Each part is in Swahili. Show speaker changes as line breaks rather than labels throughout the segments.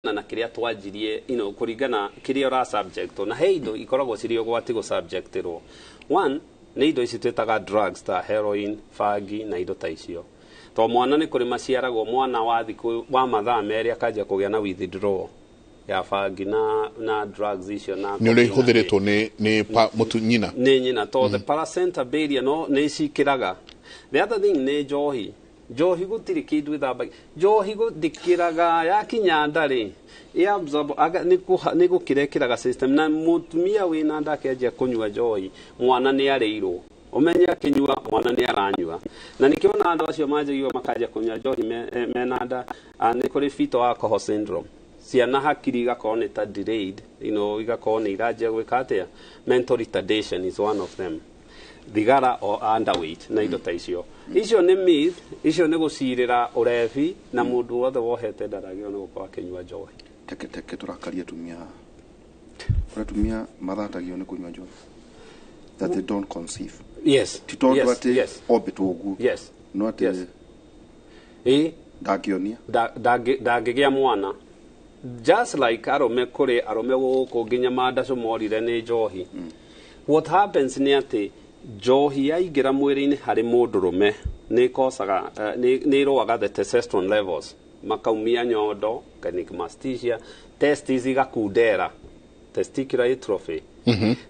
na kiria twanjirie kuringana kiria ora subject na he indo ikoragwo ciri ugwati go subjectirwo. One ni indo ici twitaga drugs ta heroin, fagi na indo ta icio. To mwana ni kuri maciaragwo mwana wa thiku wa mathaa meri akajia kugia na withdrawal ya fagi na drugs icio na
ni uri huthiritwo ni mutu nyina
ni nyina to the placenta barrier no ni cikiraga. The other thing ni njohi gutiri kindu ithamba njohi guthikiraga yakinya ndari ya absorb ni gukirekiraga system na mutumia wina ndakenjia kunywa njohi mwana ni areirwo umenye akinyua mwana ni aranyua na nikiona andu acio manjigio makaja kunywa njohi menanda ni kuri fetal alcohol syndrome ciana hakiri igakorwo ni ta delayed igakorwo ni irajia gwika atia. Mental retardation is one of them. Thigara or underweight na indo ta icio ni myth, icio ni gucirira urefi na mundu wothe wohete ndaragio ni gukwa kinyua njohi.
Teke turakaria tumia mathatagio ni kunyua njohi that they don't conceive.
Yes.
Titondo ati orbit ugu.
Yes.
No ati ndakionia
ndagigia mwana just like arome guku nginya mandaco morire ni njohi. What happens ni ati njohi yaingira mwiri-ini hari mundurume ni kosaga ni roaga the testosterone levels makaumia nyondo gynecomastia testes igakundera testicular atrophy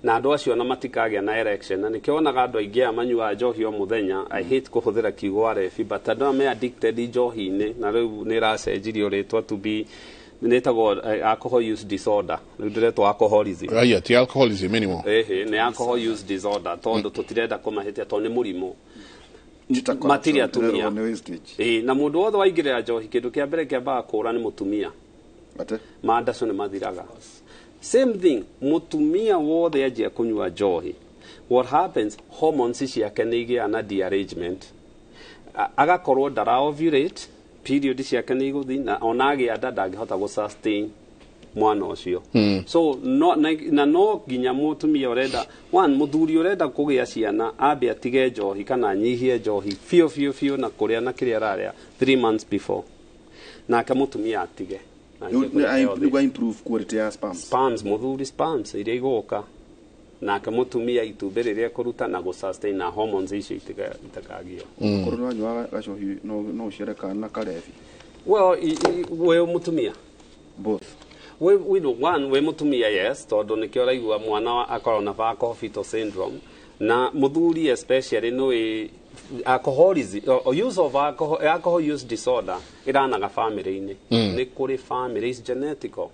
na andu acio na matikagia na erection na nikionaga andu aingi amanyua njohi o muthenya. I hate kuhuthira kiugo arefi but andu ame addicted njohi-ini na riu ni racenjirio ritwa to be netagwo alcohol use disorder ndiretwo alcoholism.
Ti alcoholism anymore.
Ni alcohol use disorder tondu tutirenda kumahitia to ni murimu matiria tumia na mundu wothe waingirira njohi kindu kia mbere kia baga kura ni mutumia mandaco ni mathiraga. Same thing mutumia wothe ajia kunywa njohi what happens hormones ciake ni igia na derangement agakorwo ndara ovulate period ciake ni iguthi na onage ada ndangihota gu sustain mwana ucio. So no ginya mutumia urenda one muthuri urenda kugia ciana ambe atige njohi kana nyihie njohi fio na kuria na kiria raria 3 months before na ka mutumia atige
you improve quality ya
sperms muthuri sperms iria iguka na ka mutumia itumbe riria kuruta na gu sustain na hormones icio itakagio
korona nywa gacohi no ucereka na karefi.
Well we mutumia
both
we know one we mutumia yes tondu nikio raigua mwana akorwo na fetal syndrome na muthuri especially no alcoholism or use of alcohol use disorder iranaga family-ini ni kuri families genetical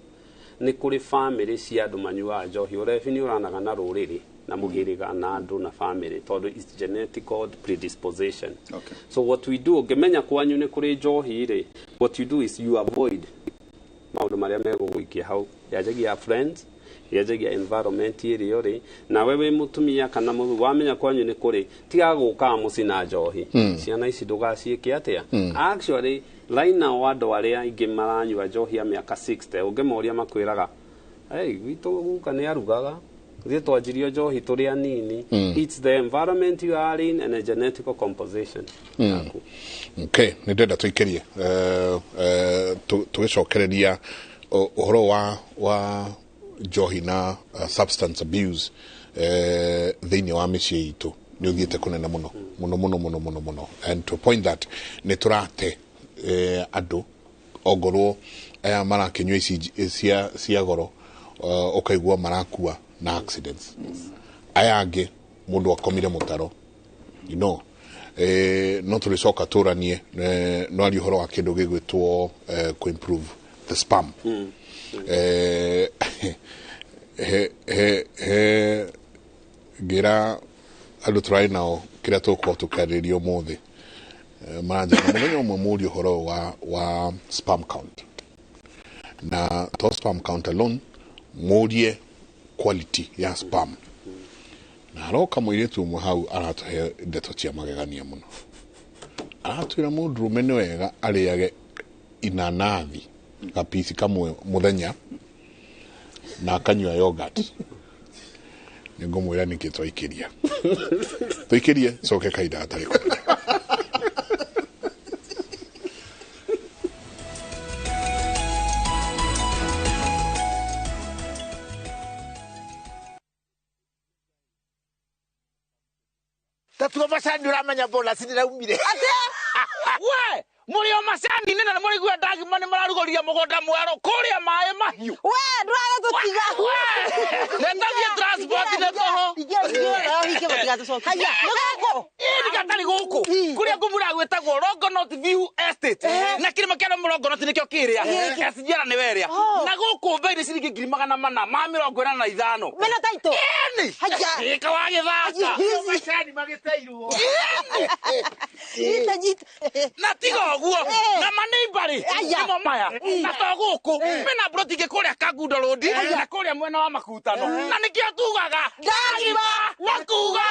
ni kuri family cia andu manyua njohi urefi ni uranaga na ruriri na mugiriga na andu na family tondu is genetical predisposition. So what we do gemenya kwanyu ni kuri njohi ri what you do is you avoid maundu maria meguguikia hau yajagia friends yajagia environment iri yori na wewe mutumia kana muthu wamenya kwanyu ni kuri tiga guka mucina njohi ciana ici ndugaciike atia. Actually line na wadu aria ingi maranyua njohi ya miaka 60 ungemoria makwiraga gitu guka ni arugaga thie twanjirio njohi turi anini. It's the environment you are in and a genetical composition.
Okay, ni ndenda tuikerie tugicokereria uhoro wa njohi na substance abuse thiini wa micii itu ni uthiite kunena muno and to point that ni turate andu ogorwo aya marakinywa ici cia goro ukaigua marakua na accidents. Aya angi mundu akomire mutaro no tulicoka turanie no ari horo wa kindu gigwitwo ku improve the sperm. Gira andu turai nao kiria tukaririo muthi maranja muthenya umwe muri horo wa sperm count na to sperm count alone murie quality ya sperm na roka muiretu umwe hau aratuhe ndeto cia magegania muno aratwira mundurume ni wega ariage inanathi kapisi kamwe muthenya na akanywa yogurt ningomwira niki twikirie coke kaida atariko.
Tatuo macani uramenya bona sindiraumire. We, muri o macani nene na muri gwa ndagi mane mararugoria mugunda mwero kuria mae mahiu.
We, ndwara tutiga.
Nenda via transport ne toho.
Hike batiga tucoka. Haya, nuguko.
Ini gatari guku. Kuria ngumura gwetagwo Longonot View Estate. Na kirima kia Longonot nikio kiria. Kasijara ni weria. Na guku bei ni ciringi 445.
Mena taito.
Ini.
Haya.
Ika wa githaka. Macani magiteirwo.
Jita.
Na tigo guo. Na manimbari. Imo maya. Na to guku. Mena brotike kuria Kagundo Road. Na kuria mwena wa Makutano. Na nikio tugaga. Dagima. Nakuga.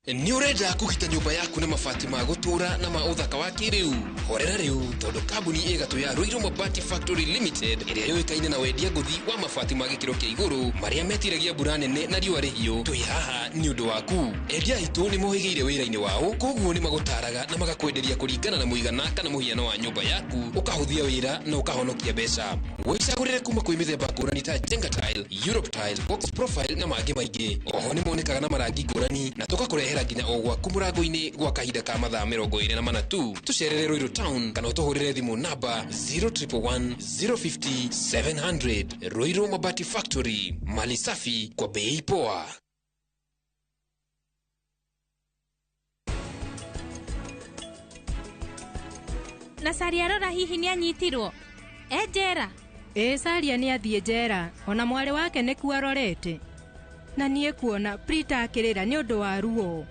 Ni urenda kugita nyumba yaku na mabati ma gutura na ma uthaka wa kiriu horera riu tondu kambuni igatu ya Ruiru Mabati Factory Limited iria yoikaine na wendia nguthi wa mabati ma gikiro kia iguru maria metiragia mbura nene na riua rihio twi haha ni undu waku endia itu ni mohigeire wira-ini wao koguo ni magutaraga na magakwenderia kuringana na muigana kana muhiano wa nyumba yaku ukahuthia wira na ukahonokia mbeca wicagurire kuma kwi mithemba ngurani ta Jenga Tile, Europe Tile, Box Profile na mangi maingi oho ni monekaga na marangi ngurani na tugakurehera nginya o gwaku murango-ini gwa kahinda ka mathaa 24 tu tucerere Ruiru Town kana utuhurire thimu namba 0111 050 700 Ruiru Mabati Factory mali safi kwa bei poa.
Na Saria rora hihi ni anyitirwo njera
Saria ni athie njera ona mwari wake ni kuarorete na nie kuona Prita akirira ni undu wa ruo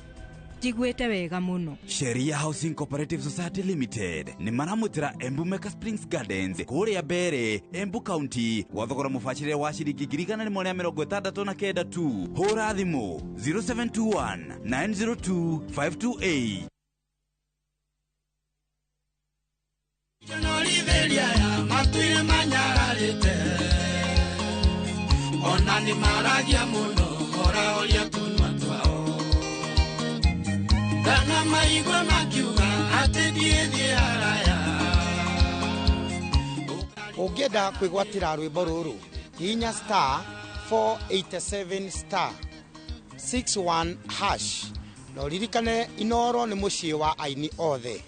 jigwete wega muno.
Sheria Housing Cooperative Society Limited ni maramutira Embu Meka Springs Gardens kuria Bere, Embu County wathogora mufachire wa shiringi 169 tu. Hora thimu 0721 902 528.
Onani maragia muno ora olia tunwa twao Dana maigwa makiuga ati thie araya
Ungenda kwigwatira rwimbo ruru hinya *487 *61# no ririkane Inooro ni mucii wa aini othe.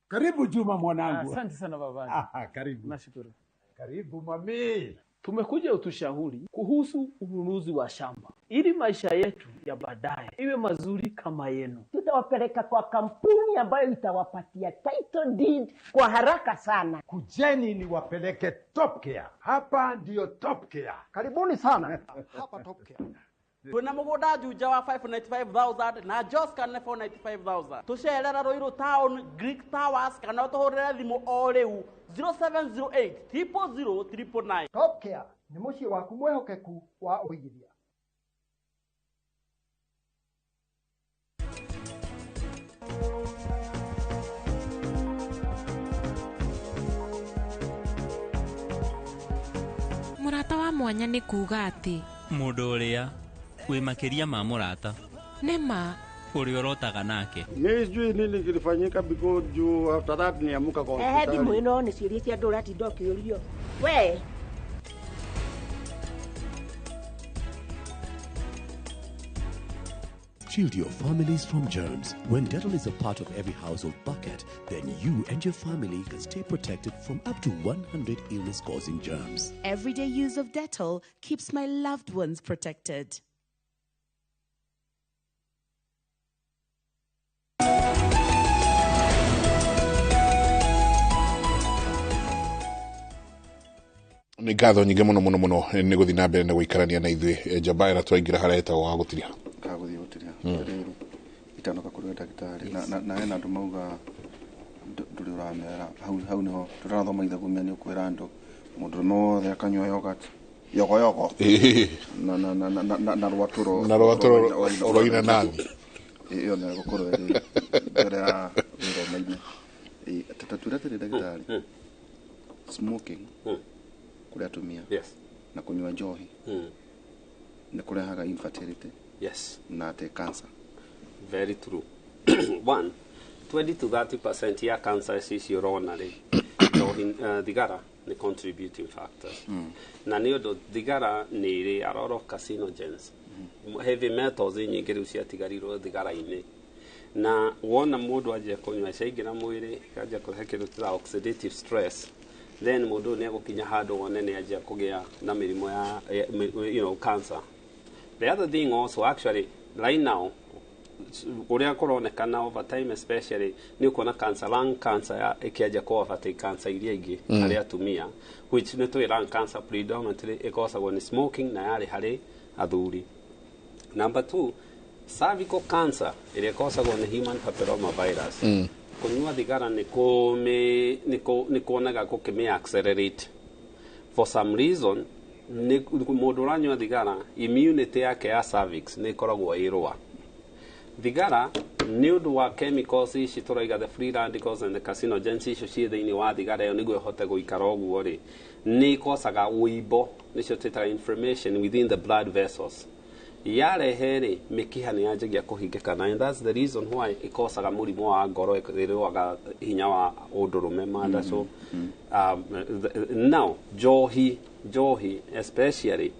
Karibu Juma mwanangu.
Asante sana babani.
Karibu.
Nashukuru.
Karibu mami.
Tumekuja utushauri kuhusu ununuzi wa shamba ili maisha yetu ya baadaye iwe mazuri kama yenu.
Tutawapeleka kwa kampuni ambayo itawapatia title deed kwa haraka sana.
Kujeni ni wapeleke Top Care. Hapa ndio Top Care.
Karibuni sana. Hapa Top Care.
Tuna mugoda juja wa 595,000 na Jos kana 495,000. Tusherera Ruiru Town Greek Towers kana utohorera thimu o riu 0708 000
Top Care ni mucii waku mwehokeku wa uigithia.
murata wa mwanya ni kuga ati
mundu uria wi makiria ma murata
nema
uri orotaga nake
sijui nini kilifanyika because juu after that niamuka kwa hospitali.
Thimu ino ni ciuria cia ndura ti ndokiurio we
Shield your families from germs. When Dettol is a part of every household bucket, then you and your family can stay protected from up to 100 illness-causing germs.
Everyday use of Dettol keeps my loved ones protected.
Ni ngatho nyingi muno ni guthi na mbere na guikarania na ithui Jamba na twaingira hareta wa gutiria
kaguthi gutiria riru itanoka kuri ndagitari na ena andu mauga nduri uramera hau niho turathoma ithagumia ni ukwira andu mundu mothe akanywa yogurt yogo na rwaturo
oroina nathi
iyo na gukoro ri mbere ya ngoma ini tatatura tiri ndagitari smoking kule atumia na kunywa njohi na kurehaga infertility
yes
na te cancer.
Very true. One, 20 to 30% ya cancer icio urona ri thigara ni contributing factors na ni undu thigara ni ri a lot of carcinogens heavy metals nyingi riu ciatigarirwo thigara-ini na wona mundu anjia kunywa ciaingira mwiri anjia kurehe kindu ta oxidative stress then mundu ni agukinya handu wone ni anjia kugia na mirimo ya cancer. The other thing also actually right now uria kuronekana over time especially ni ukona cancer, lung cancer ikiaja ko overtake cancer iria ingi hari atumia which ni tu lung cancer predominantly ikosagwo ni smoking na yari hari athuri. Number 2, cervical cancer iria ikosagwo ni human papilloma virus. Kunyua thigara ni kuonaga gukime accelerate for some reason. Ni mundu uranyua thigara immunity yake ya cervix ni ikoragwo irwa. Thigara ni undu wa chemicals ici turaiga the free radicals and the carcinogens icio cie thiini wa thigara iyo niguo ihote guikara uguo ri ni ikosaga uimbo nicio twitaga inflammation within the blood vessels. Yarehe ri mikiha ni yanjagia kuhingikana and that's the reason why ikosaga murimo wa ngoro irirwaga hinya wa undurume manda. So now johi especially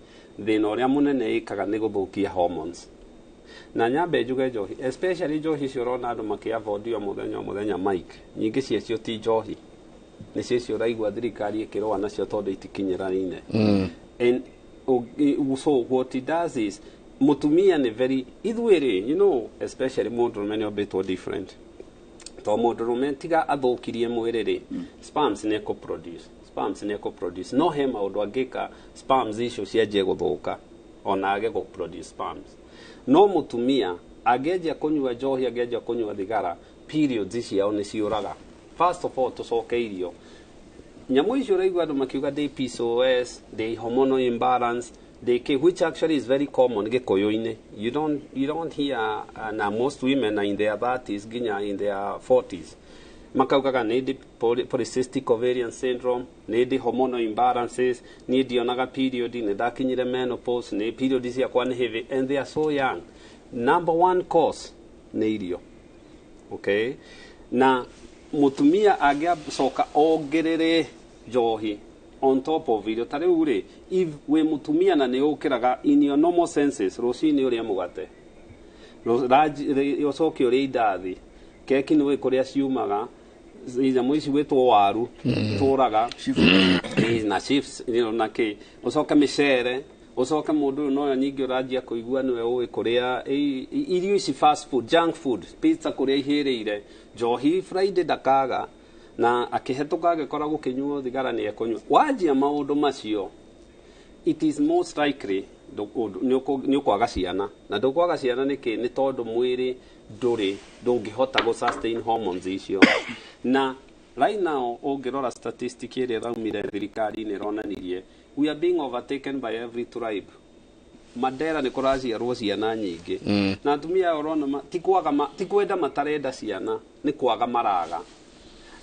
thina uria munene ikaga ni guthukia hormones na nyambe njuge johi especially johi cio rona andu makiavodio muthenya mike nyingi cio ti johi ni cio raigua thirikari ikirwa nacio tondu itikinyiranaine and so what it does is mutumia ni very ithwiri especially mundurume ni obetwo different to mundurume tiga athukirie mwiri ri sperms ni produce no he maundu angika sperms icio cianjie guthuka ona age go produce sperms. No mutumia ageja kunyua johi ageja kunyua thigara periods icio ni ciuraga. First of all tucoke irio nyamu icio raigua andu makiuga they PCOS, they hormonal imbalance, they which actually is very common gikuyu-ini. You don't hear na most women are in their 30s ginya in their 40s makaugaga ni polycystic ovarian syndrome, ni hormonal imbalances, ni dionaga period ni dakinyire menopause, ni period ciakwa ni heavy and they are so young. Number 1 cause ni irio. Okay, na mutumia agia soka ongerere johi on top of irio tare uri if we mutumia na ni ukiraga in your normal senses rucini uria mugate yocoke uria indathi keki ni kuria ciumaga inya ici witwo waru turaga na chiefs na ki ucoke micere ucoke mundu no nyingi urajia kuigua niwe uwi kuria irio ici fast food junk food pizza kuria ihirire johi Friday dakaga na akihetuka agikora gukinyuo thigara ni ekunywa wajia maundu macio it is most likely ni ukwaga ciana na ndukwaga ciana niki ni tondu mwiri ndungihota go sustain hormones icio na right now ungirora statistic iri raumire thirikari ni ronanirie we are being overtaken by every tribe. Madera ni kuraciarwo ciana nyingi na atumia urona tikwenda matarenda ciana ni kwaga maraga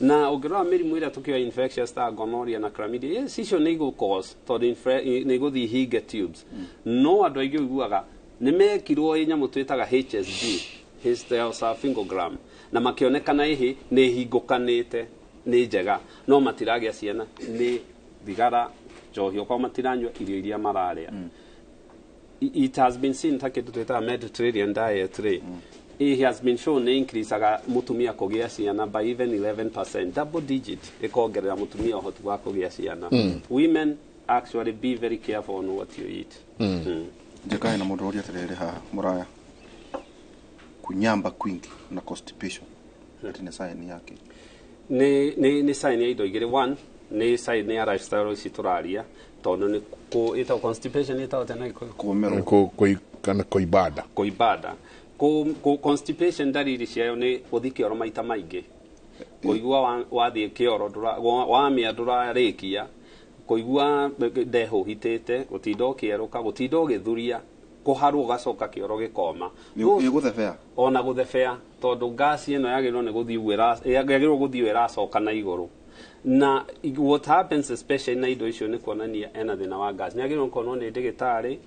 na ungirora mirimu ira tukiwa infectious ta gonorrhea na chlamydia icio ni go cause tondu ni guthi hinge tubes no andu aingi uiguaga ni mekirwo nyamu twitaga HSG hysterosalpingogram na makionekana ihi ni hingukanite ni njega no matiragia ciana ni thigara johi kwa matiranywa irio iria mararia. It has been seen takitu twitaga Mediterranean dietary it has been shown increase aga mutumia kugia ciana by even 11%, double digit ikongerera mutumia uhoti wa kugia ciana. Women actually be very careful on what you eat.
Jekai na mundu uria terere ha muraya kunyamba kwingi na constipation ni sign yake
ni sign ya indo igiri. One ni sign ya lifestyle isituraria tondu ni ku ita constipation ita tena
kana
kuibada constipation dariri ciayo ni uthiki oro maita maingi kuigua wathie kioro wamia ndurarikia kuigua ndeho hitete gutindo kieruka gutindo githuria kuharu gacoka kioro gikoma
ni guthebea
ona guthebea tondu gas ino yagirwo ni guthii iracoka na iguru na what happens especially na indo icio ni kuonania ena thina wa gas ni agirwo kono ni ndagitari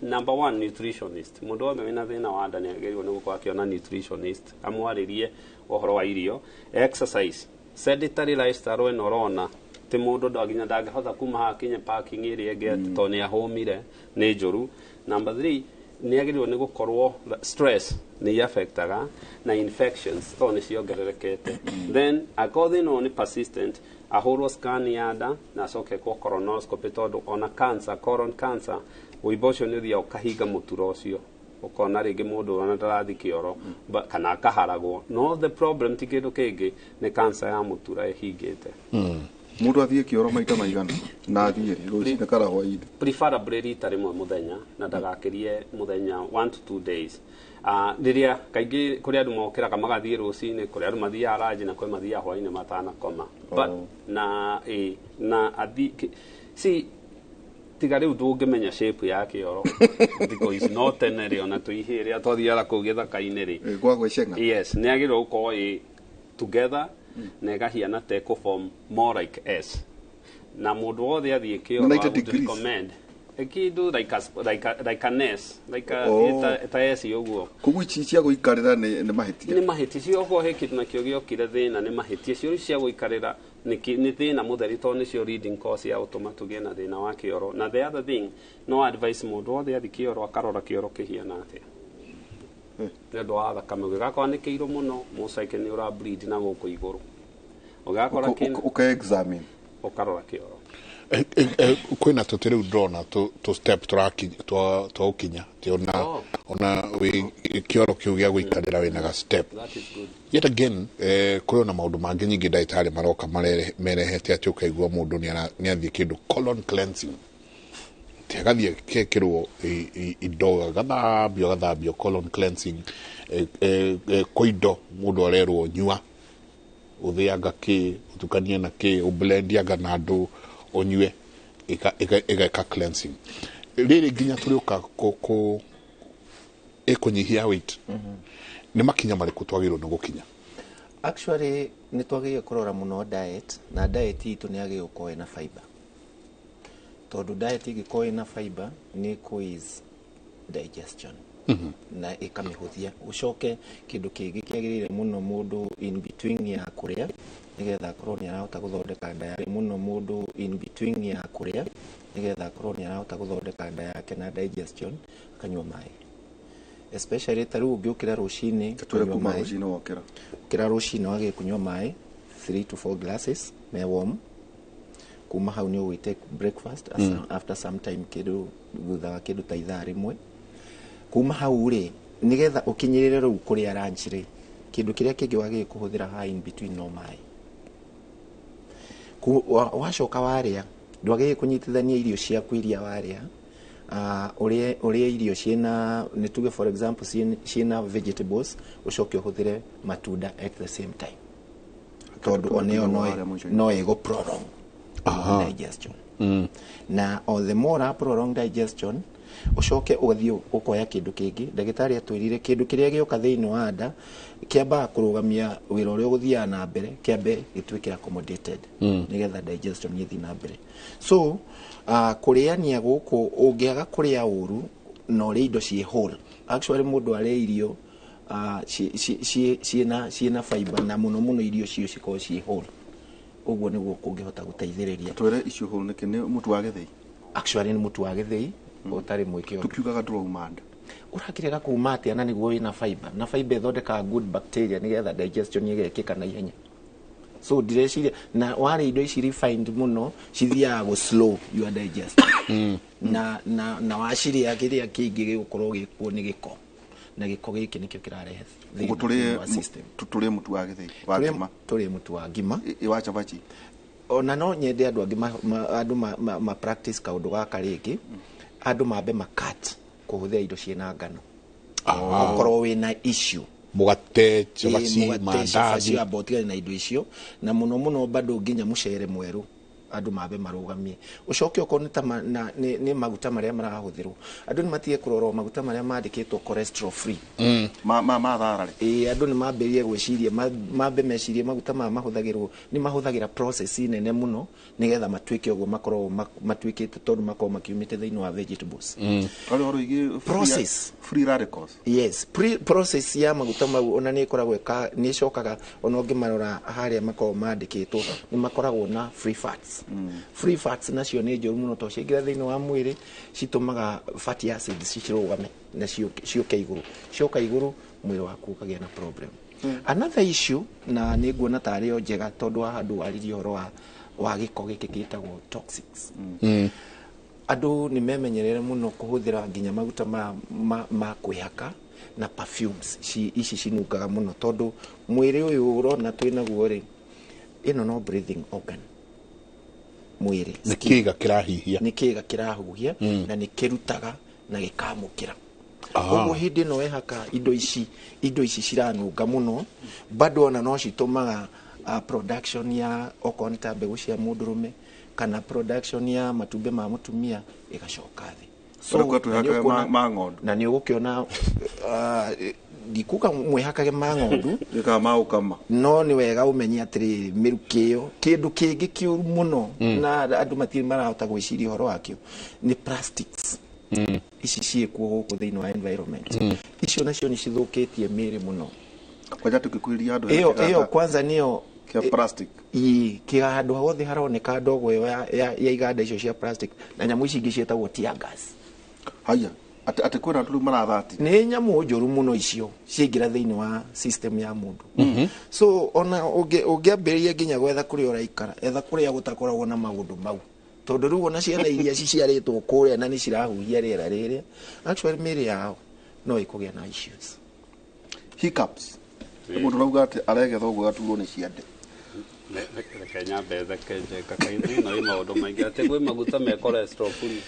number one, nutritionist. Mundu wothe wina thina wa nda niagirwo ni gukorwo akiona nutritionist amwaririe uhoro wa irio. Exercise, sedentary lifestyle we norona ti mundu ndaginya ndangihota kuma hakinye parking area get to ni ahomire ni njuru. Number 3, niagirwo ni gukorwo stress ni affectaga na infections to ni ciongererekete. Then according on persistent ahorwo scan ya nda na soke kwa colonoscopy tondu ona cancer, colon cancer uibocio ni thia ukahinga muturo ucio ukona ringi mundu ona ndarathi kioro kana akaharagwo. No the problem ti kindu kingi ni cancer ya mutura ihingite.
Mundu athie kioro maita maigana na athie rucine kara hwaini
preferably rita rimwe muthenya na ndagakirie muthenya 1 to 2 days. Riria kaingi kuri andu mokiraga magathie rucine, kuri andu mathia ranji na kuri mathia hwaini matana koma. But na see tiga riu ndungimenya shape ya kioro because is not tenere ona tuihire atwathiara kuu githaka-ini ri
gwagwecenga.
Yes, ni agirwo gukorwo together na gahiana te form more like S na mundu wothe athie kioro recommend ekidu like an S like a S yoguo
kugu ici cia guikarira ni
mahiti cio ho hekitu na kio giokire thina ni mahiti cio cia guikarira ni thina mutheri to ni cio reading course ya utuma tugie na thina wa kioro. Na the other thing, no advice mundu wothe athie kioro akarora kioro kihiana atia ndu wa thakame gakwa ni kiiro muno musaike ni ura bleed na guku iguru ugakora kin
uka examine
ukarora kioro
kwina tutiriu ndona to step twakinya ti ona we kioro kiu gia guikarira wina ga step.
That is good.
Yet again kuri ona maundu mangi nyingi Dietary maroka merehete ati ukaigua mundu ni athie kindu colon cleansing tiagathie kekirwo indo gathambio colon cleansing koindo mundu arerwo nyua uthianga ki utukanie na ki ublendianga na andu onywe ika cleansing riri nginya turiuka ko ekunyihia weight ni makinya mariku twagirwo ni gukinya.
Actually ni twagiye kurora muno diet na diet itu ni agiye ukoe na fiber tondu diet igikoe na fiber ni quiz digestion na ikamihuthia ucoke kindu kingi kiagirire muno mundu in between ya kuria nigetha korwo ni arahota guthondeka nda yake muno mundu in between ya kuria nigetha korwo ni arahota guthondeka nda yake na digestion akanywa mai especially taru ugiukira rucini
kunywa mai rucini wokira
kira rucini wage kunywa mai 3 to 4 glasses me warm kuma hau ni we take breakfast after some time kidu thutha kidu ta ithaa rimwe kuma hau ri nigetha ukinyirire ru kuria lunch ri kindu kiria kingi wage kuhuthira ha in between no mai wacoka waria ndwage kunyitithania irio ciaku iria waria uria irio ciena ni tuge for example ciena vegetables ucoke uhuthire matunda at the same time tondu oneo no ego prolong digestion na all the more prolong digestion ucoke ugathie ukoya kindu kingi ndagitari atwirire kindu kiria gioka thiini wa nda kiamba kurugamia wira uria guthia na mbere kiambe gitwike accommodated nigetha digestion yithi na mbere. So kuriania guku ungiaga kuria uru no ri indo cie whole actually mundu ari irio ciena fiber na muno irio cio ciko cie whole uguo niguo kungihota guteithiriria
twere icio whole niki ni mutu wa githii
actually ni mutu wa githii utari mwikio
tukiugaga ndurumanda
urakirega kuma atia na niguo wina fiber na fiber ithondeka good bacteria nigetha digestion igekika na ihenya. So direciria na wari indo ici refined muno cithiaga go slow your digestion na waciria kiria kingi gigukorwo gikuo ni giko na giko giki nikio kirarehe
tuturie mutu wa githii wa ngima
turie mutu wa ngima
wa chapati
ona no nyende andu angima andu ma practice kaundu gaka ringi andu mambe makat kuhuthia indo ciena ngano okorwo wina issue
mugate chapati mandazi
abotigane na indo icio na muno bado nginya mucere mweru andu mabe marugamie ucoke uko ni maguta maria marahuthirwo andu ni matige kurorwo maguta maria mandikitwo cholesterol free
ma tharari
andu ni mambirie gwiciria mambe mecirie maguta mahuthagirwo ni mahuthagira process nene muno nigetha matuike uguo makorwo matuikite tondu makorwo makiumite thiini wa vegetables
process free radicals
yes process ya maguta mau ona ni ikoragwo ni cokaga ona ungimarora haria makorwo mandikitwo ni makoragwo na free fats free fats nacio ni njoru muno to ciingira thiini wa mwiri citumaga fatty acids cicirugame na cioka iguru mwiri waku ukagia na problem another issue na ni nguona tari o njega tondu wa handu waririe horo wa giko giki gitagwo toxics andu ni memenyerere muno kuhuthira nginya maguta ma kwihaka na perfumes ici cinungaga muno tondu mwiri uyu urona twinaguo ri ino no breathing organ mwiri ni kiga kirahuhia na ni kirutaga na gikamukira uguo hindi no wehaka indo ici ciranunga muno bado ona no citumaga production ya okonta mbegu cia mundurume kana production ya matumbe ma mutumia igacoka thi
ma ng'ondu
na ni ugukiona ndikuka mwihakage ma ng'ondu
maukama
no ni wega umenye atiri mirukio kindu kingi kiuru muno na andu matiri marahota gwiciria horo wakio ni plastics ici ciekuo guku thiini wa environment icio nacio ni cithukitie miri muno
kwaja tukikwiria andu
iyo kwanza niyo
kia plastic
kia handu hothe haroneka ndogo ya iganda icio cia plastic na nyamu ici ingi cietagwo tear gas
haya ati kwina andu marathati
ni nyamu njoru muno icio ciingira thiini wa system ya mundu so ona ungiambiria nginya gwetha kuria uraikara etha kuria gutakoragwo na maundu mau tondu riu ona ciana iria ciciaritwo kuria na ni cirahuhia riera riri actually miri yao no ikugia na issues
hiccups mundu nauga ati aregetha uguo gaturwo ni ciande
Kenya bethe kenje kakaini no maundu maingi ati gwi maguta me cholesterol free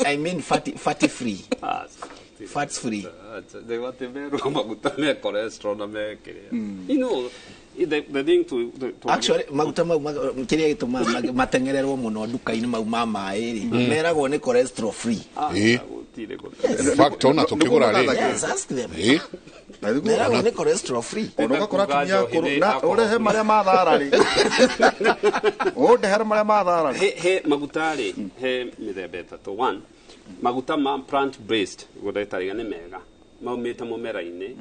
I mean fatty free fats free
they want to be maguta me cholesterol na me kire you know the thing to
actually maguta mau kiria gituma matengererwo muno nduka-ini mau ma mai ri meragwo ni cholesterol free
in fact ona tukigura ri
yes ask them meragwo ni cholesterol free
ona gakora tumia kuru na urehe maria mathara ri urehe maria mathara ri
he maguta ri he mithemba itatu one maguta ma plant based guthaitariga ni mega maumite mumera-ini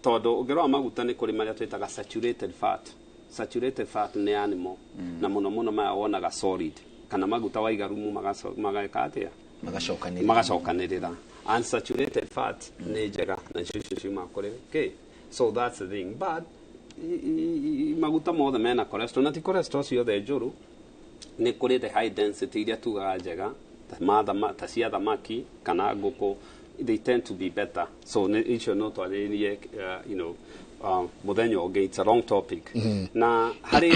tondu ungirwa maguta ni kuri maria twitaga saturated fat ni animal na muno maya wonaga solid kana maguta waigarumu magakatia magacokanirira unsaturated fat ni njega na cicio makore okay so that's the thing but maguta mothe mena cholesterol na ti cholesterol ciothe njuru ni kuri the high density iria tugaga njega ta cia thamaki kana nguku they tend to be better so icio no twaririe you know muthenya ungi it's a long topic na hari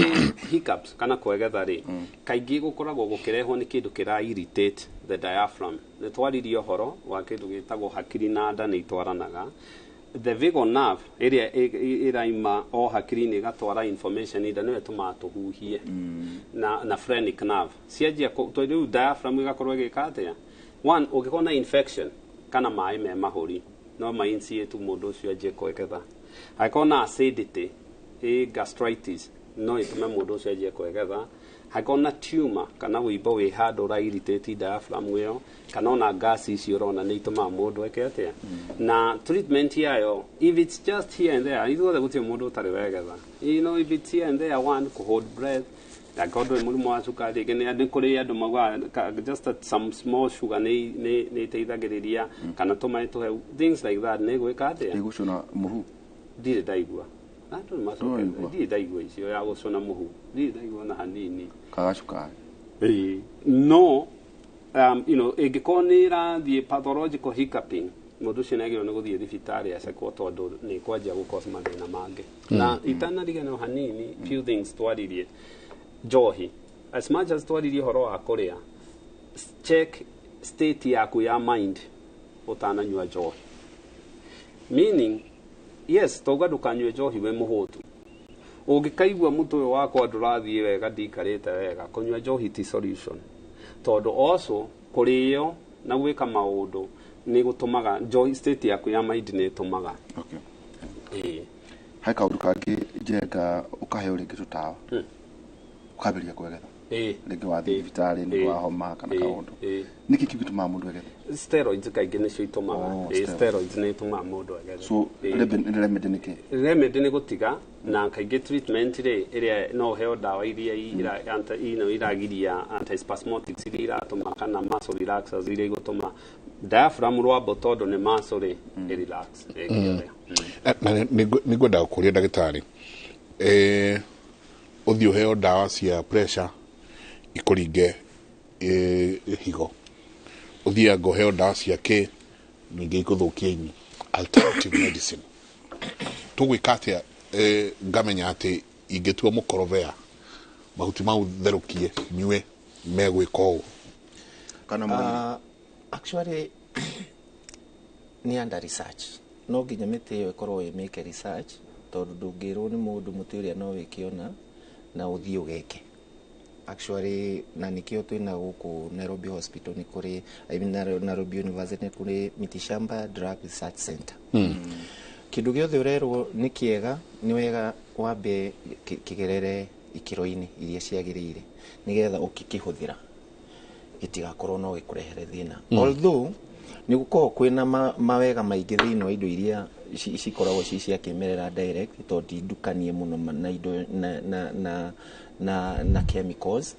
hiccups kana kwegetha ri kaingi gukoragwo gukirehwo ni kindu kira irritate the diaphragm ne twaririe horo wa kindu gitagwo hakiri na nda ni itwaranaga the vagal nerve area iraima o hakiri ni gatwara information ida no etuma tuhuhie na phrenic nerve cianjia tondu diaphragm igakorwo igikatia one ungikona infection kana mai me mahuri no maincie tu mundu ucio anjie kweketha hakona acidity gastritis no itume mundu ucio anjie kweketha hakona tumor kana wibo wi handu ra irritate diaphragm yo kana ona gas icio rona ni ituma mundu ekete na treatment yayo if it's just here and there ithuothe gutie mundu utari weketha you know if it's here and there one to hold breath akodo murimu wa cukari gene andi kuri andu magwa just some small sugar ni teithagiriria kana tumai tuhe things like that ne gwika atia
igucuna muhu
ndire ndaigua andu macoka ndire ndaigua icio ya gucuna muhu ndire ndaigua na hanini
kaga cukari
no you know igikonira the pathological hiccuping mundu ucio nagirwo ni guthie thibitari acekwo tondu ni kwanjia gukosa mathina mangi na itanarigana hanini few things twaririe njohi as much as twaririe horo wa kuria check state yaku ya mind utananywa njohi meaning yes toga ndukanywe njohi we muhutu ungikaigua mutwe wakwa ndurathie wega ndikarite wega kunywa njohi ti solution tondu also kuriyo na gwika maundu ni gutumaga njohi state yaku ya mind ni tumaga
hai kaundu kangi njenga ukahe uringi tutawa ukabiria kwegetha ringi wa thibitari ni wa homa kana kaundu niki kigituma mundu egetha
steroids kaingi nicio itumaga steroids ni itumaga mundu egetha
so remedy niki
remedy ni gutiga na kaingi treatment ri iria no heo dawa iria iragiria antispasmodics iria iratuma kana muscle relaxers iria igutuma diaphragm rwambo tondu ni muscle relax
ni gwenda kuria ndagitari uthio heo dawa cia pressure ikuringe higo uthia ngo heo dawa cia ke ninge ikuthukia ini alternative medicine tugwikatia ngamenya ati ingetua mukorovea mahuti mau therukie nyue megwika u
kana actually ni under research no nginya miti iyo ikorwo imeke research tondu ndungirwo ni mundu muti uria no wikiona na uthii ugeke actually na nikio twina guku Nairobi Hospital ni kuri Nairobi University ni kuri Mitishamba Drug Research Center kindu giothe urerwo ni kiega ni wega wambe kigerere ikiro-ini iria ciagirire nigetha ukikihuthira gitigakorwo no gikurehere thina although ni gukorwo kwina mawega maingi thiini wa indo iria cikoragwo cia kimerera direct tondu ndukanie muno na indo na chemicals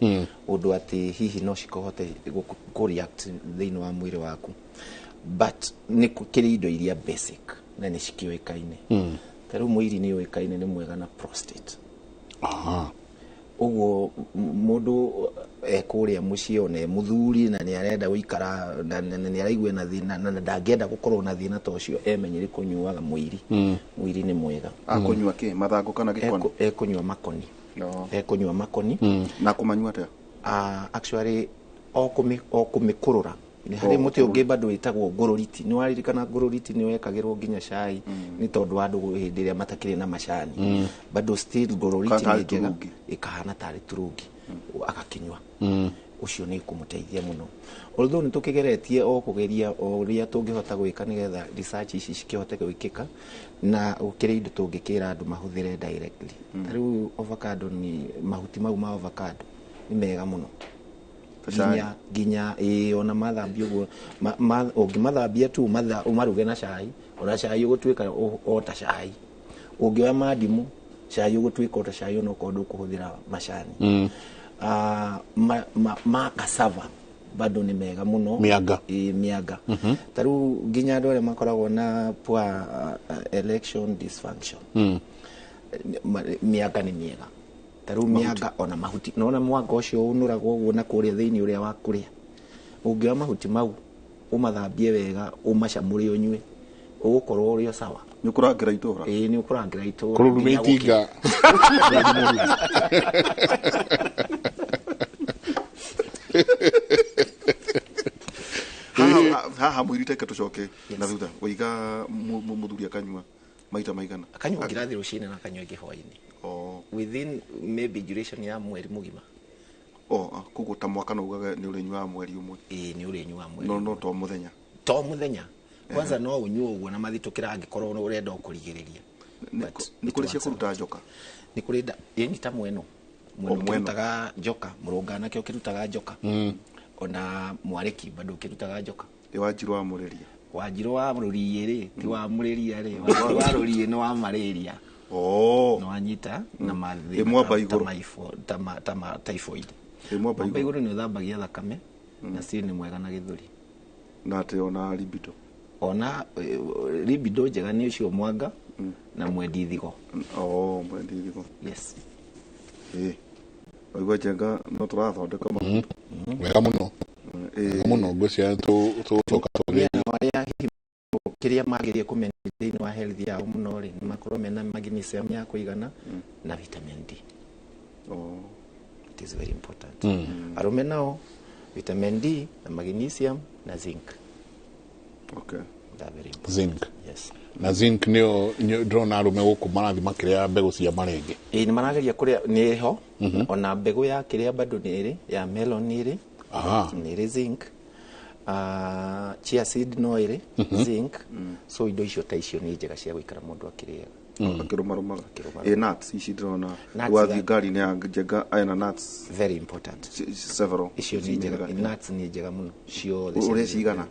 undu ati hihi no cikohote ku react thiini wa mwiri waku but ni kiri indo iria basic na ni cikioikaine taru mwiri ni uikaine ni mwega na prostate uguo mundu ekuria mucii one muthuri na ni arenda guikara na ni araigwe na thina na ndangenda gukorwo na thina ta ucio emenyere kunyuaga mwiri mwiri ni mwega
akunyua ki mathangu kana gikoni
ekunyua makoni ekunyua makoni
na kumanyua ta
actually okumikurura ni hari muti ungi bado witagwo ngururiti ni waririkana ngururiti ni wekagirwo nginya cai ni tondu andu hindi ria matakire na macani bado still ngururiti ni njega ikahana tari turungi akakinywa ucio ni kumuteithia muno although ni tukigeretie o kugeria o ria tungihota gwika nigetha research ici cikihote gwikika na ukire indo tungikira andu mahuthire directly riu avocado ni mahuti mau ma avocado ni mega muno ginya ona mathambio guo ungimathambia tu umaruge na cai ona cai ugutwika o ta cai ungioya mandimu cai ugutwika o ta cai ona ukondu kuhuthira macani ma cassava bado ni mega muno miaga taru ginya andu aria makoragwo na poor erection dysfunction miaga ni miega taru miaga ona mahuti nona mwanga ucio unuragwo guo na kuria thiini uria wa kuria ungioya mahuti mau umathambie wega umacamure unywe ugukorwo urio sawa
ni kurangira itura
ni kurangira itura
kururumitinga
ha mwirite tucoke na thutha wiga muthuri akanyua maita maigana
akanyua ngirathi rucine na akanyua gihwaini within maybe duration ya mweri mugima
kugu ta mwaka no ugaga ni urenyua mweri umwe
ni urenyua mweri
no to muthenya
kwanza no unyua uguo na mathitukira angikorwo no urenda kurigiriria
ni kuri cia kuruta njoka
ni kuri ni ta mweno kirutaga njoka murungana kio kirutaga njoka ona mwariki bado kirutaga njoka
Wanjiru wa mureria
Wanjiru wa mureria ri ti wa mureria ri wa rurie no wa malaria no anyita na mathi ta typhoid imwe iguru ni thambagia thakame na si ni mwega na githuri
na ate ona libido
ona libido njega ni ucio mwanga na mwendi thigo
mwendi thigo
yes
oigwa jenga no turathondeka
wega muno muno ngwcia tucoka turi
kiria magirie kumenya thiini wa health yao muno ri makorwo mena magnesium ya kuigana na vitamin D it is very important arume nao vitamin D na magnesium na zinc
zinc.
Yes.
Na zinc nio drone arume guku marathi makiria mbegu cia marenge.
Ni marageria kuria ni ho ona mbegu ya kiria bado ni iri ya melon ni iri. Ni iri zinc. Chia seed no iri zinc. So indo icio ta icio ni njega cia guikara mundu akiria.
Akirumarumaga. Nuts ici drona. Wathi gari ni njega ina nuts.
Very important.
Several.
Icio ni njega. Nuts ni njega muno. Cio
uri cigana.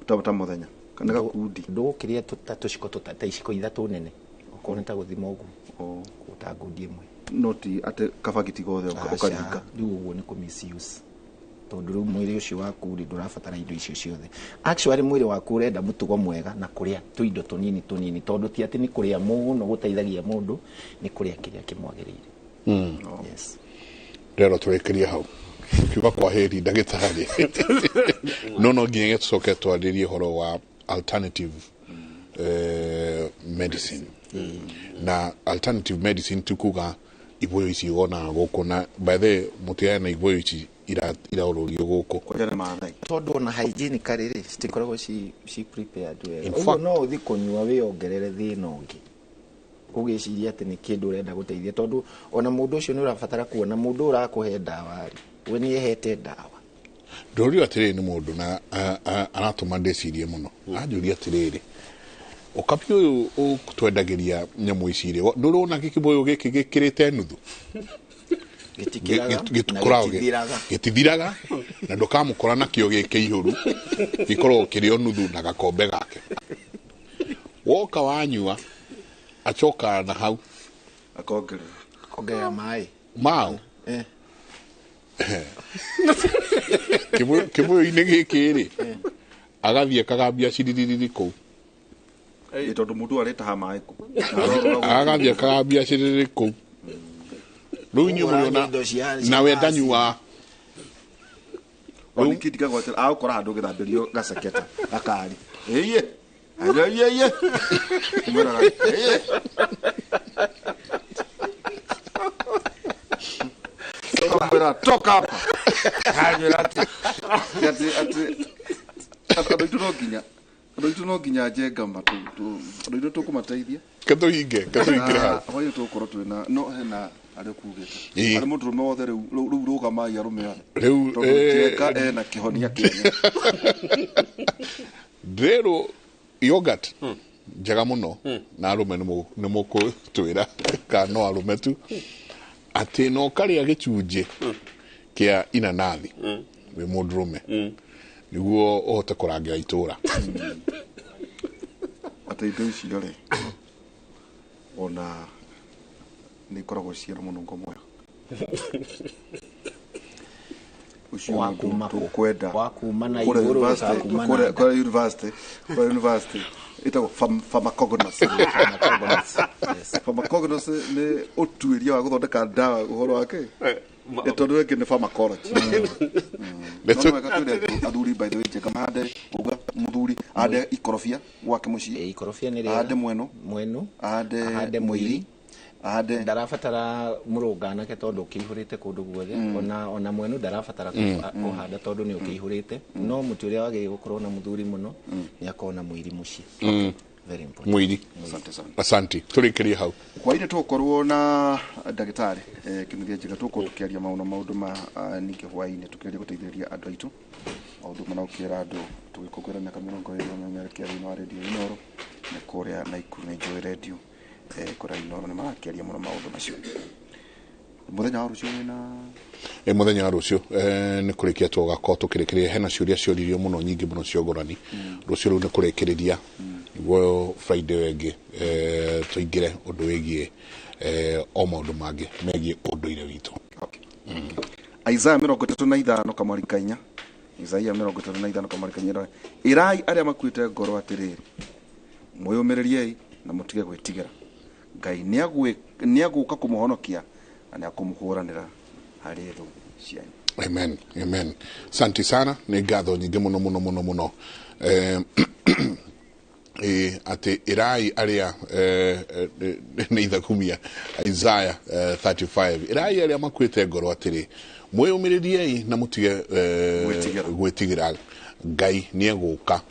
Tabata muthenya. Kana gakundi.
Ndukiria tutaciko tutata iciko ithatu nene. Ukona ta guthima ugu. Utagundi imwe.
Noti ate kabagiti gothe ukaringa.
Riu uguo ni ku misuse. Tondu riu mwiri ucio waku ndurabatara indo icio ciothe. Actually mwiri waku urenda mutugo mwega na kuria tuindo tunini tondu ti ati ni kuria muno guteithagia mundu ni kuria kiria kimwagirire. Yes.
Rero turekeria hau. Kiuga kwa heri ndagitari. No nginya tucoke twaririe horo wa alternative medicine. Na alternative medicine tukuga iboyo ici ona guku na by the mutiana iboyo ici ira ururio guku
kwajana maathai
tondu na hygiene kariri citikoragwo ci prepared well no uthi kunyua wi ongerere thina ungi ugiciria ati ni kindu urenda guteithia tondu ona mundu ucio ni urabatara kuona mundu urakuhe dawa we ni ehete dawa
ndorio atiriri ni mundu na aratuma ndecirie muno anjuria atiriri ukapi uyu ukutwendagiria nyamu ici ri ndurona gikiboyo giki gikirite nuthu gitithiraga na ndukamukora nakio gike ihuru gikorwo kirio nuthu na gakombe gake woka wanyua acoka na hau
akongera
mai
mau kiboyo ine giki ri agathie kagambia ciririri ku
tondu mundu aretaha mai ku
agathie kagambia ciririri ku Runyu muriona na wenda nyua
oni kitika gwatel au kora handu githambirio gacaketa akari iye iye mura iye mura toka hapa hanyura ati no ginya jenga matu ndo tukumateithia
katuhinge ha
hoyo tukoro twina no hena ari kugite ari mundu rume wothe riu ruga mai arume
riu
jeka na kihonia kenya
rero yogurt njega muno na arume ni muku twira ka no arume tu ati no karia gicunje kia inanathi we mundu rume niguo uhote kurangira itura
ati indo ici ri ona ni koragwo ciara muno ngomwe ucio wakwenda
wakuma na iguru
wakumana kwa university itago pharmacognose pharmacognose ni utuiria wa guthondeka ndawa uhoro wake tondu weke ni pharmacology athuri by the way cheka mande uga muthuri ade ikorofia gwake mucii
ikorofia ni ria
ade mweno
ade mwiri
ade
ndarabatara murungana ke tondu ukihurite kundu guothe ona mwenu ndarabatara kuhanda tondu ni ukihurite no muti uria wage gukorwo na muthuri muno ni akona mwiri mucii very important
mwiri asante tulikiria hau
kwa ile tukorwo na ndagitari kinuthia njega tukorwo tukiaria maundu ma ningi hwaini tukiaria guteithĩrĩria andu aitu maundu manaukira andu tugikũngũĩra miaka 20 memerekia thĩinĩ wa radio Inooro na kuria na Ikuru na Enjoy radio kuria Inooro ni marakiaria muno maundu macio muthenya wa rucio na
muthenya wa rucio ni kurikia tugakorwo tukirikiria hena ciuria cioririo muno nyingi muno ciogorani rucio ni kurikiriria niguo Friday wengi tuingire undu wigie o maundu mangi megie unduire witu
Isaiah 35 kamwari kainya Isaiah 35 kamwari kainya irai aria makuite ngoro atiriri mwiyumiririe na mutige gwitigira Ngai niaguka kumuhonokia na niakumuhuranira hari thu cianyu
amen santi sana ni ngatho nyingi muno ati irai aria ni ithakumia Isaiah 35 irai aria makwite ngoro atiri mwiyumiririe na mutige gwitigira Ngai nieguka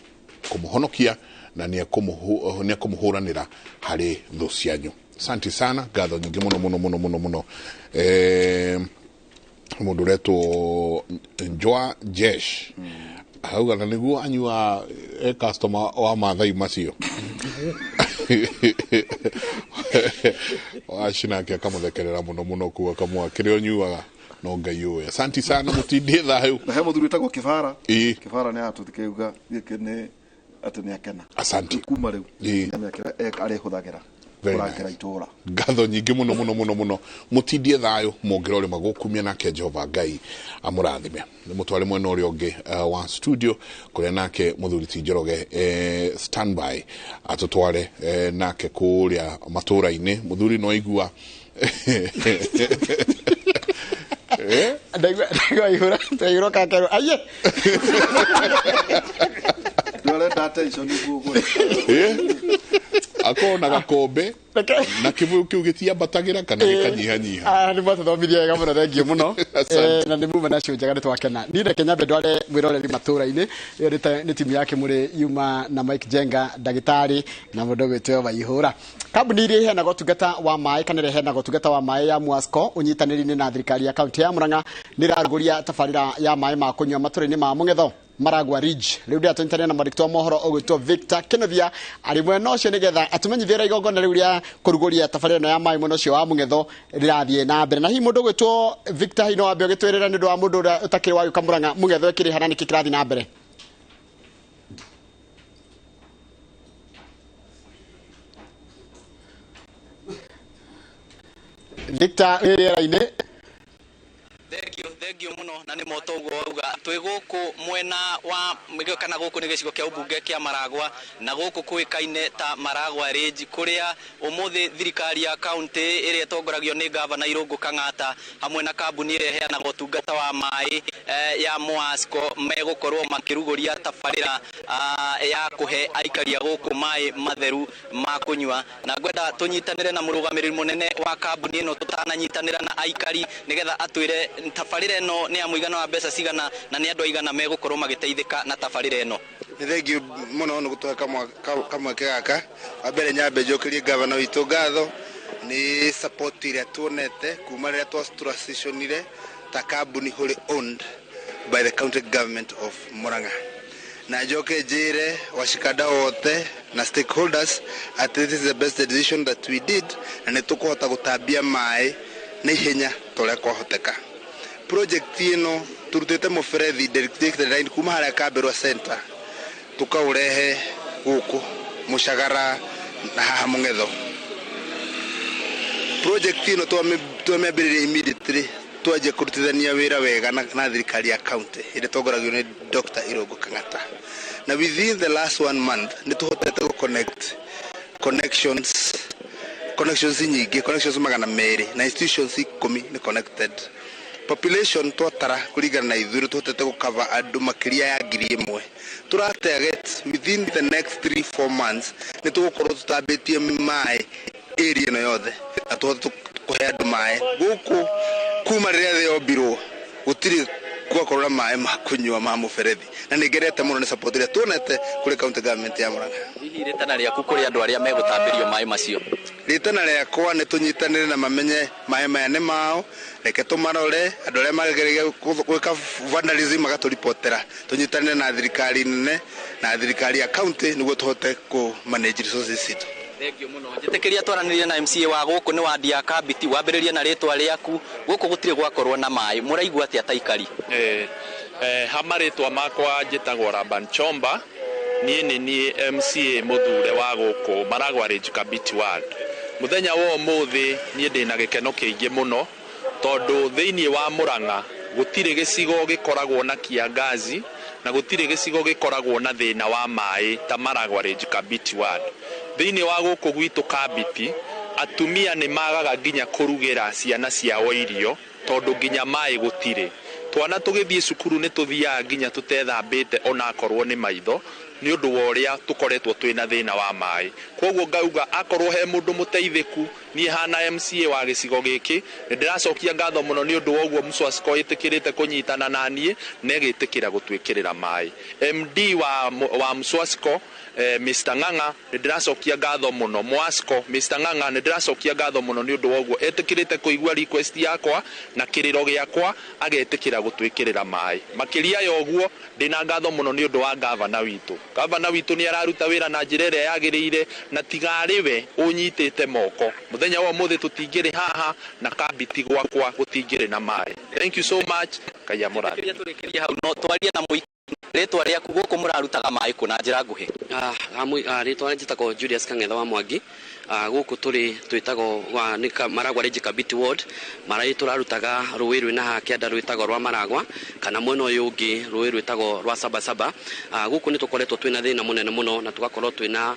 ekumuhonokia na ni ekumuhuranira hari thu cianyu. Asante sana, ngatho nyingi muno mundu retwo Njoa Jesh auga na niguo anyua customer wa mathai macio washina ke kamuthekerera muno kuwa kamwa kirio nyuaga no ngai uwe. Asante sana mutindie thayu
na he muthuri tagwo Kivara Kivara ne atuthikeuga gike ne ati ne akena. Asante kuma riu amekira arehuthagira kurakira itura.
Ngatho nyingi muno mutindie thayu mongirore magukumia nake Jehova Ngai amurathime. Mutware mwena uri ungi wa studio kuria nake muthuri Tinjoroge standby atutware nake kuria matura-ini. Muthuri no igua
Daigua kakero aye
dole data iso ni gugu
akona gakombe na kivu kiu gitiambatagira kana gikanyihanyiha.
Ni mwato thomithia wega muno, thengio muno na ni muma nacio njega ni twakena. Ni reke nyambe ndware mwiroreri matura-ini ni timu yake muri Yuma na Mike Jenga Dietary na mundu gwitwo Waihura. Kambuni iria iheanaga utungata wa mai kana iheanaga utungata wa mai ya Mwasco unyitaniri-ini na thirikari ya kaunti ya Murang'a ni raguria tabarira ya mai ma kunywa matura-ini ma Mung'etho Maragwa Ridge. Riu ndia tunyitania na mwandiki wa mohoro ogwitwo Victor Kenothia ari mwena ucio nigetha atumenyithie igongona riu ria kuruguria tabarira ya mai mwena ucio wa Mung'etho rirathie na mbere. Na hi mundu gwitwo Victor hino wambe ogitwirira ni ndu wa mundu uria utakiri wa Murang'a Mung'etho ikiri hana niki kirathi na mbere. Victor iriera-ini
thengio muno na ni motoguo uga twi guku mwena wa migio kana guku ni gicigo kia ubunge kia Maragwa na guku kuikaine ta Maragwa Ridge kuria umuthi thirikari ya county iria tongoragio ni governor Irungu Kang'ata hamwe na kambuni iria heanaga utungata wa mai ya Mwasco megukorwo makiruguria tabarira ya kuhe aikari a guku mai matheru ma kunywa na ngwenda tunyitanire na murugamiriri munene wa kambuni ino tutananyitanira na aikari nigetha atwire tabarira no ni amuigana wa mbeca cigana na ni andu aigana megukorwo magiteithika na tabarira ino.
Ni thengio muno no gutwa kamwe kegaka wa mbere nyambe njokirie governor witu ngatho ni support iria tuonete kuma riria transitionire ta kambuni wholly owned by the county government of Murang'a na njoke njire washikada wote na stakeholders that this is the best decision that we did na ni tukuhota gutambia mai na ihenya toria kwahoteka. Project ino turutete muferethi directed line kuma haria Kabirwa center tukaurehe guku Mushagara na haha Mung'etho. Project ino twamĩambĩrĩria immediately twaje kurutithania wira wega na thirikari ya county ile tongoragio ni Dr. Irungu Kang'ata na within the last 1 month ni tuhotete ku connections nyingi connections magana meri na institutions 10 ni connected. Population twatara kurigana na ithuru tuhotete ku cover andu makiria ya 1,000 turatarget within the next 3-4 months ni tugukorwo tutambitie mai area no yothe na tuhotete kuhe andu mai guku kuma riria thio yombirwo gutiri gukorwo na mai ma kunywa ma muberethi na ningerete muno ni support iria tuonete kuri county government ya Murang'a.
Hihi ritana riaku kuri andu aria megutambirio mai macio?
Ritana riakwa ni tunyitanire na mamenye mai maya ni mao reke tumarore andu aria magereire gwika vandalism magaturipotera tunyitanire na thirikari nene na thirikari ya county niguo tuhote ku manage resources citu.
Thengio muno njitikiria twaranirie na MCA wa guku ni wadi ya Kabiti wambiririe na ritwa riaku guku gutire gwakorwo na mai muraigua atia taikari?
Hamaritwa makwa njitagwo Raban Chomba ni MCA muthure wa guku Maragwa Ridge Kabiti ward. Muthenya wo muthi ni ndina gikeno kiingi muno tondu thiini wa Murang'a gutire gicigo gikoragwo na kiangazi na gutire gicigo gikoragwo na thina wa mai ta Maragwa Ridge Kabiti ward. Thiini wa guku gwitu Kabiti atumia ni magaga nginya kurugira ciana ciao irio tondu nginya mai gutire. Twana tugithie cukuru ni tuthia nginya tutethambite ona akorwo ni maitho ni undu wa uria tukoretwo twina thina wa mai. Koguo ngauga akorwo he mundu muteithiku ni hana MCA wa gicigo giki ndiracokia ngatho muno ni undu woguo Mswasco itikirite kunyitana nanie na igitikira gutwikirira mai MD wa Mswasco Mr Ng'ang'a ndiracokia ngatho muno Mwasco Mr Ng'ang'a ndiracokia ngatho muno ni undu woguo itikirite kuigua request yakwa na kiriro giakwa agetikira gutwikirira mai makiria ya oguo ndina ngatho muno ni undu wa governor witu ni araruta wira na njira iria yagirire na tigariwe unyitite moko muthenya wa muthi tutingire haha na kabiti gwakwa gutingire na mai. Thank you so much kaya murari
turikiria hau no twarie na ritwa riaku guku murarutaga mai kuna njira nguhi
ritwa njitagwo Julius Kang'etha wa Mwangi guku turi twitagwo Maragwa Range Kabiti Ward marai turarutaga ruwi rwina ha kianda rwitagwo rwa Maragwa kana mwena uyu ungi ruwi rwitagwo rwa Sabasaba guku ni tukoretwo twina thina munene muno na tugakorwo twina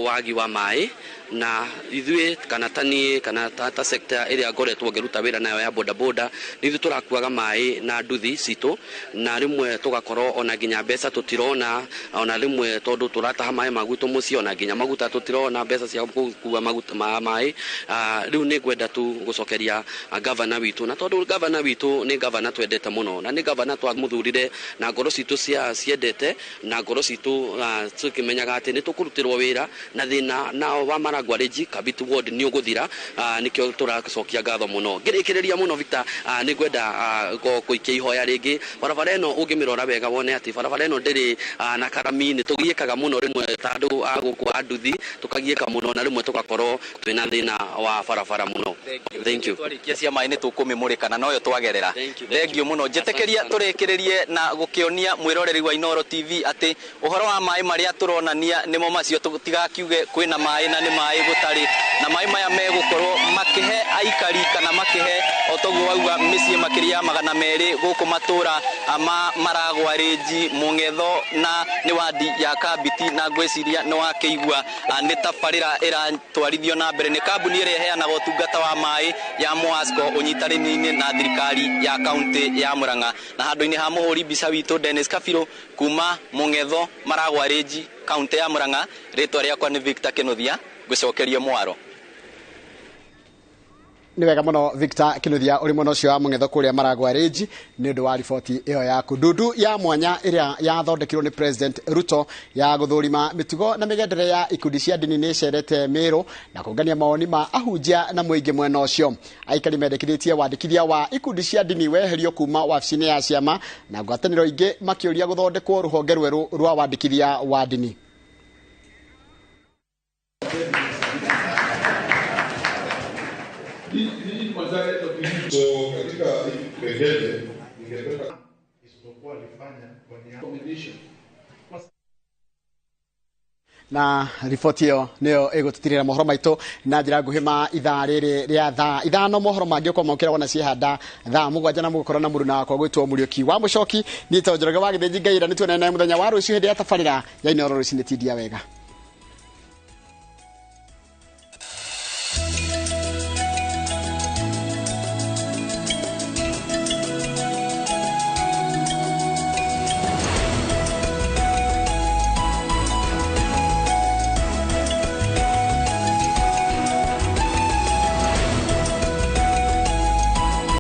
wagi wa mai na ithuĩ kana tani kana ta sector ĩrĩa ngoretwo ngeruta wĩra nayo ya boda boda nithu turakuaga mai na nduthi citũ na rimwe tugakorwo ona nginya mbeca tutirona ona rimwe tondu turataha mai maguto mucio ona nginya maguta tutirona mbeca cia gukua maguta mai riu ni ngwenda tu gucokeria governor witu na tondu governor witu ni governor twendete muno na ni governor twamuthurire na ngoro citu ciendete na ngoro citu tukimenyaga ati ni tukurutirwo wĩra na thina nao wa Maragwa Range Kabiti Ward ni uguthira nikio turacokia ngatho muno ngirikireria muno Victor ni ngwenda kuikia ihoya ringi barabara eno ungimirora wega wone ati barabara eno ndiri na karamini tugiekaga muno rimwe tandu aguku anduthi tukagieka muno na rimwe tugakorwo twina thina wa barabara muno. Thank you.
Twarikia cia mai ni tukumimurika na noyo twagerera. Thank you muno jetekeria turekererie na gukionia mwiroreri wa Inooro TV ati uhoro wa mai maria turonania nimo macio tutigakiuge kwina mai na ni mai gutari na mai maya megukorwo makihe aikari kana makihe otoguo wauga micie makiria magana meri guku matura ama Maragwa Range Mung'etho na ni wadi ya Kabiti na ngweciria ni wakeigua ni tabarira iratwarithio na mbere ni kambuni iria iheanaga utungata wa mai ya Mwasco unyitarĩni na thirikari ya kaunti ya Murang'a na handu-ini ha muhuri mbica witu Dennis Kabiro kuma Mung'etho Maragwa Range kaunti ya Murang'a ritwa riakwa ni Victor Kinuthia gucokeria mwaro.
Ni wega muno Victor Kinuthia uri muno cio wa Mung'etho kuria Maragwa Range ni ndu wa riboti iyo yaku ndundu ya mwanya iria yathondekirwo ni President Ruto ya guthurima mitugo na migendere ya ikundi cia ndini ni cerete Meru na kungania maoni ma ahunjia na muingi mwena ucio aikari mendekithĩtie wandĩkithia wa ikundi cia ndini weherio kuma wabici-inĩ ya ciama na ngwatanĩro ingĩ makĩũria guthondekwo rũhonge rwerũ rwa wandĩkithia wa ndini.
So katika kipengele ningependa isipokuwa alifanya kwa combination
na riboti iyo niyo igututirira mohoro maitu na njira nguhi ma ithaa riri ria thaa ithano mohoro mangi kwa mokira wona ciehanda thaa mugwanja na mugukora na muruna wakwa gwitwo Muriuki wa Mucoki ni tonjoroge wa githinji ngaira ni tuonane muthenya wa rucio hindi ya tabarira ya Inooro rucinĩ tindia wega.